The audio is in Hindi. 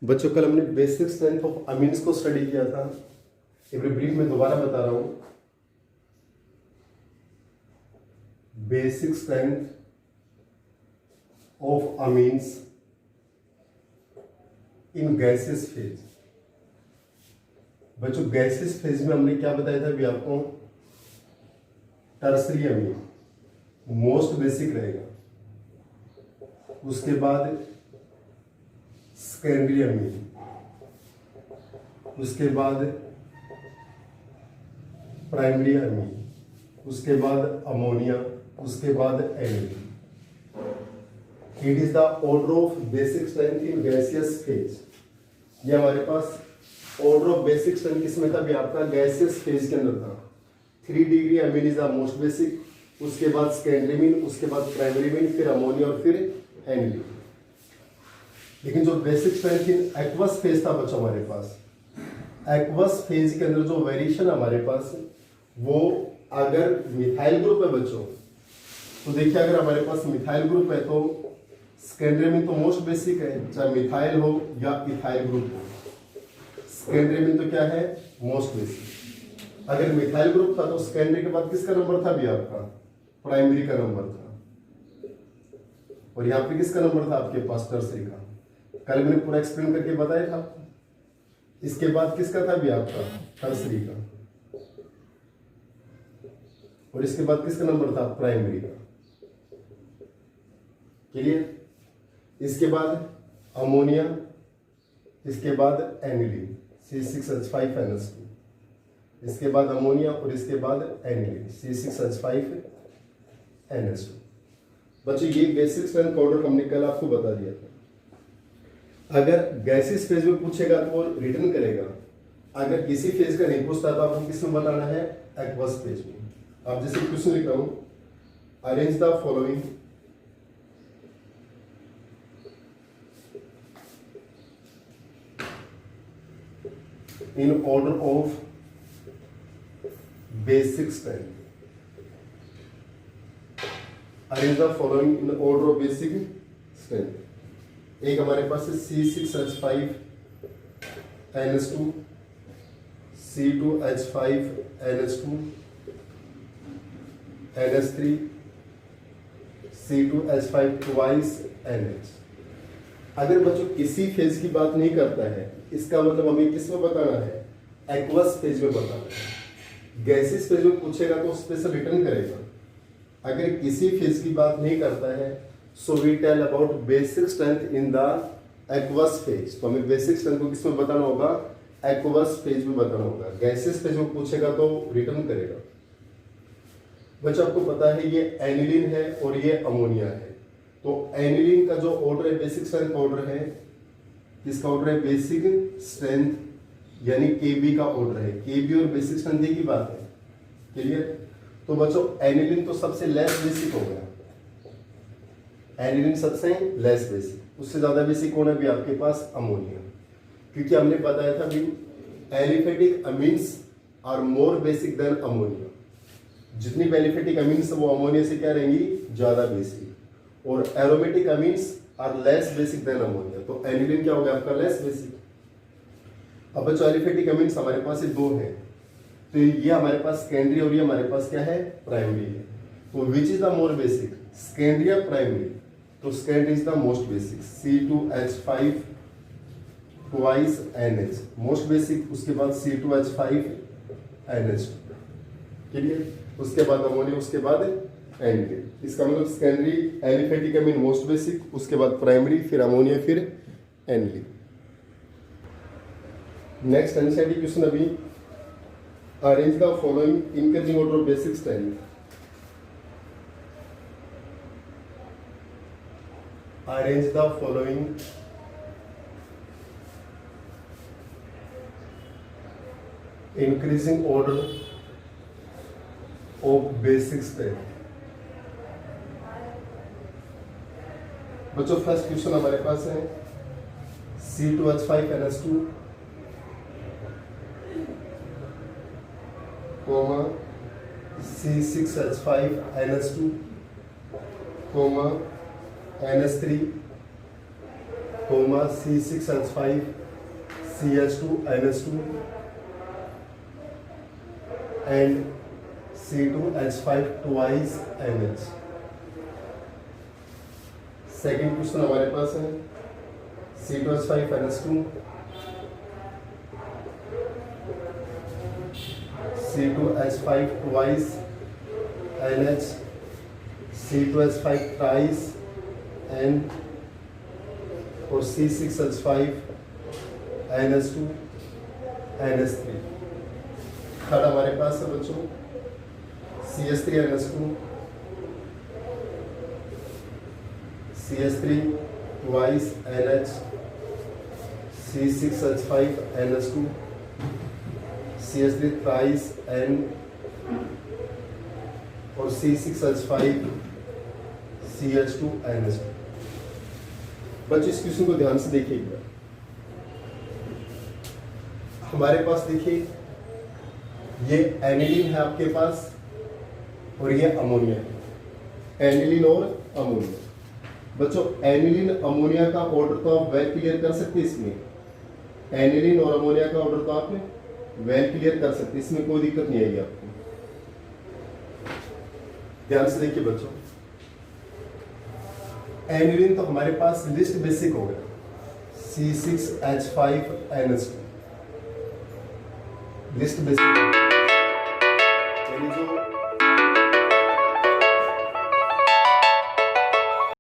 बच्चों कल हमने बेसिक स्ट्रेंथ ऑफ अमीन्स को स्टडी किया था। एक ब्रीफ में दोबारा बता रहा हूं। Basic strength of amines in gases phase. बच्चों गैसेस फेज में हमने क्या बताया था अभी आपको? टर्सरी अमीन मोस्ट बेसिक रहेगा, उसके बाद सेकेंडरी अमीन, उसके बाद प्राइमरी अमीन, उसके बाद अमोनिया, उसके बाद aniline. It is the order of basic strength in gaseous phase. ये हमारे पास ऑर्डर ऑफ बेसिक स्ट्रेंथ किसमें था? भी आपका गैसियस फेज के अंदर था। 3 degree amine is the most basic, उसके बाद सेकेंडरी अमीन, उसके बाद प्राइमरी अमीन, फिर अमोनिया और फिर एनिलीन। लेकिन जो basic strength in aqueous phase था बच्चों हमारे पास, एक्वस फेज के अंदर जो वेरिएशन हमारे पास, वो अगर मिथाइल ग्रुप है बच्चों, तो देखिए अगर हमारे पास मिथाइल ग्रुप है तो सेकेंडरी में तो मोस्ट बेसिक है, चाहे मिथाइल हो या इथाइल ग्रुप हो। सेकेंडरी में तो क्या है? Most basic. अगर मिथाइल ग्रुप था तो सेकेंडरी के बाद किसका नंबर था भी आपका? प्राइमरी का नंबर था। और यहाँ पे किसका नंबर था आपके पास? टर्सरी का। कल मैंने पूरा एक्सप्लेन करके बताया था आपको। इसके बाद किसका था भी आपका? टर्सरी का। और इसके बाद किसका नंबर था? प्राइमरी का। क्लियर? इसके बाद अमोनिया, इसके बाद एनिलीन C6H5NH2, इसके बाद अमोनिया और इसके बाद एनिलीन C6H5NH2। बच्चों ये बेसिक स्ट्रेंथ ऑर्डर हमने कल आपको बता दिया था। अगर गैसियस फेज में पूछेगा तो वो रिटर्न करेगा। अगर किसी फेज का नहीं पूछता तो आपको किस में बताना है? एक्वस फेज में। अब जैसे क्वेश्चन लिख रहा हूं, arrange the following in order of basic strength. Arrange the following in order of basic strength. एक हमारे पास है C6H5NH2, C2H5NH2, NH3, C2H5 twice NH। अगर बच्चों किसी फेज की बात नहीं करता है, इसका मतलब हमें किस में बताना है? एक्वस फेज में बताना है। गैसियस फेज में पूछेगा तो उस पे से रिटर्न करेगा। अगर किसी फेज की बात नहीं करता है, so we tell about basic strength in the aqueous phase. तो हमें बेसिक स्ट्रेंथ को किस में बताना होगा? एक्वस फेज में बताना होगा। गैसियस फेज में पूछेगा तो रिटर्न करेगा। बच्चों आपको पता है ये एनिलीन है और ये अमोनिया है। तो एनिलीन का जो ऑर्डर है बेसिक स्ट्रेंथ ऑर्डर है, किसका ऑर्डर है? बेसिक स्ट्रेंथ यानी केबी का ऑर्डर है। केबी और बेसिक स्ट्रेंथ की बात है। क्लियर? तो बच्चों एनिलीन तो सबसे लेस बेसिक हो गया। एनिलीन सबसे लेस बेसिक। उससे ज्यादा बेसिक कौन है भी आपके पास? अमोनिया। क्योंकि हमने बताया था भी aliphatic amines are more basic than ammonia. जितनी भी एलिफेटिक अमीन्स वो अमोनिया से क्या रहेंगी? ज्यादा बेसिक। और aromatic amines are less basic than ammonia. तो एनिलीन क्या हो गया आपका? Less basic. अब बच्चों एलिफेटिक अमीन्स हमारे पास दो है, तो ये हमारे पास सेकेंडरी और ये हमारे पास क्या है? प्राइमरी है। तो which is the more basic? Secondary या प्राइमरी? तो secondary is the most basic. C2H5 twice NH most basic. उसके बाद C2H5NH2। क्लियर? उसके बाद अमोनिया, उसके बाद एनिलीन। इसका मतलब सेकेंडरी एलिफेटिक अमीन मोस्ट बेसिक, उसके बाद प्राइमरी, फिर अमोनिया, फिर एनिलीन। नेक्स्ट एनसीईआरटी क्वेश्चन अभी, arrange the following increasing order of basic strength. Arrange the following increasing order of basic strength. बच्चों फर्स्ट क्वेश्चन हमारे पास है C2H5NH2, C6H5NH2, NH3, comma C6H5 CH2NH2 and C2H5 twice NH। Second question हमारे पास है C2H5NH2 C2H5 twice NH C2H5 thrice N और C6H5 NH2 NH3। थर्ड हमारे पास है बच्चों CH3NH2 CH3 twice NH C6H5 NH2 CH3 thrice N और C6H5 CH2 NH2। बच्चों इस क्वेश्चन को ध्यान से देखिएगा। हमारे पास देखिए ये एनिलीन है आपके पास और ये अमोनिया है। एनिलीन और अमोनिया। बच्चों एनिलीन अमोनिया का ऑर्डर तो आप वेल क्लियर कर सकते हैं। इसमें एनिलीन और अमोनिया का ऑर्डर तो आप वेल क्लियर कर सकते हैं, इसमें कोई दिक्कत नहीं आएगी आपको। ध्यान से देखिए बच्चों, एनिलीन तो हमारे पास लिस्ट बेसिक हो गया C6H5NH2 लिस्ट बेसिक, यानी जो